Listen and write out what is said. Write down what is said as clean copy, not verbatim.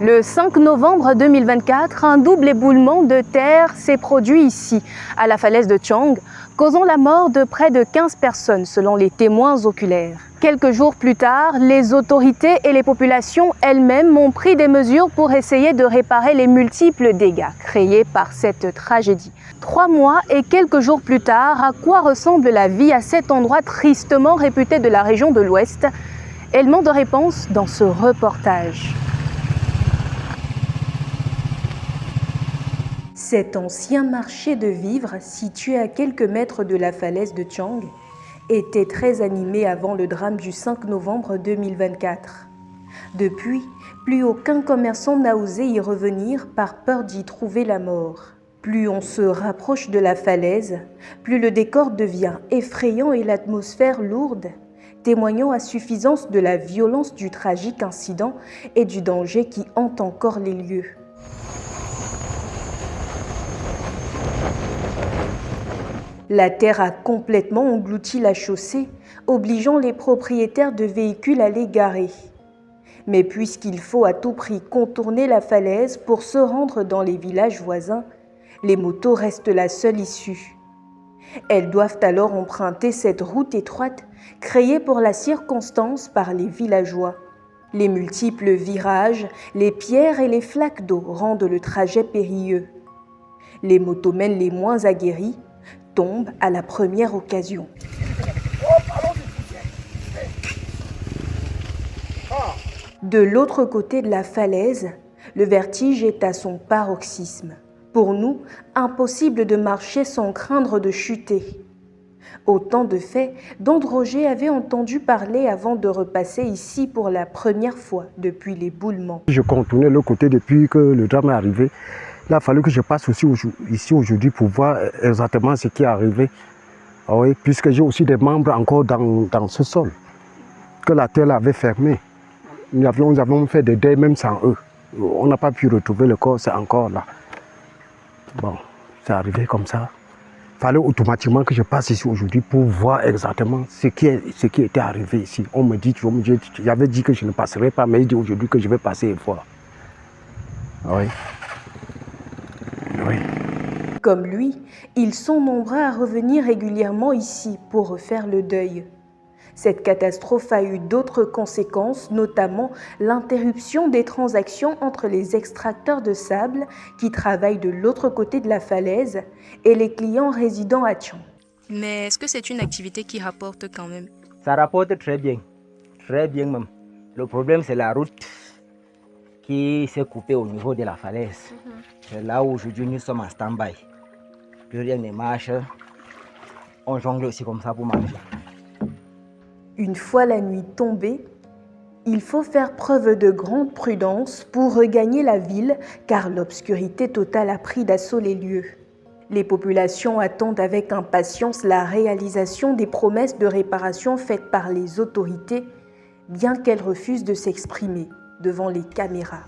Le 5 novembre 2024, un double éboulement de terre s'est produit ici, à la falaise de Tchang, causant la mort de près de 15 personnes selon les témoins oculaires. Quelques jours plus tard, les autorités et les populations elles-mêmes ont pris des mesures pour essayer de réparer les multiples dégâts créés par cette tragédie. 3 mois et quelques jours plus tard, à quoi ressemble la vie à cet endroit tristement réputé de la région de l'Ouest? Élément de réponse dans ce reportage. Cet ancien marché de vivres, situé à quelques mètres de la falaise de Tchang, était très animé avant le drame du 5 novembre 2024. Depuis, plus aucun commerçant n'a osé y revenir par peur d'y trouver la mort. Plus on se rapproche de la falaise, plus le décor devient effrayant et l'atmosphère lourde, témoignant à suffisance de la violence du tragique incident et du danger qui hante encore les lieux. La terre a complètement englouti la chaussée, obligeant les propriétaires de véhicules à les garer. Mais puisqu'il faut à tout prix contourner la falaise pour se rendre dans les villages voisins, les motos restent la seule issue. Elles doivent alors emprunter cette route étroite créée pour la circonstance par les villageois. Les multiples virages, les pierres et les flaques d'eau rendent le trajet périlleux. Les motomènes les moins aguerris tombent à la première occasion. De l'autre côté de la falaise, le vertige est à son paroxysme. Pour nous, impossible de marcher sans craindre de chuter. Autant de faits dont Roger avait entendu parler avant de repasser ici pour la première fois depuis l'éboulement. Je contournais le côté depuis que le drame est arrivé. Il a fallu que je passe aussi ici aujourd'hui pour voir exactement ce qui est arrivé. Ah oui, puisque j'ai aussi des membres encore dans ce sol, que la terre avait fermé. Nous avons fait des deuils même sans eux. On n'a pas pu retrouver le corps, c'est encore là. Bon, c'est arrivé comme ça. Il fallait automatiquement que je passe ici aujourd'hui pour voir exactement ce qui était arrivé ici. On me dit, j'avais dit que je ne passerai pas, mais il dit aujourd'hui que je vais passer et voir. Ah oui. Oui. Comme lui, ils sont nombreux à revenir régulièrement ici pour refaire le deuil. Cette catastrophe a eu d'autres conséquences, notamment l'interruption des transactions entre les extracteurs de sable qui travaillent de l'autre côté de la falaise et les clients résidant à Tchang. Mais est-ce que c'est une activité qui rapporte quand même? Ça rapporte très bien même. Le problème, c'est la route qui s'est coupée au niveau de la falaise. C'est là où aujourd'hui nous sommes en stand-by. Plus rien ne marche. On jongle aussi comme ça pour marcher. Une fois la nuit tombée, il faut faire preuve de grande prudence pour regagner la ville car l'obscurité totale a pris d'assaut les lieux. Les populations attendent avec impatience la réalisation des promesses de réparation faites par les autorités, bien qu'elles refusent de s'exprimer devant les caméras.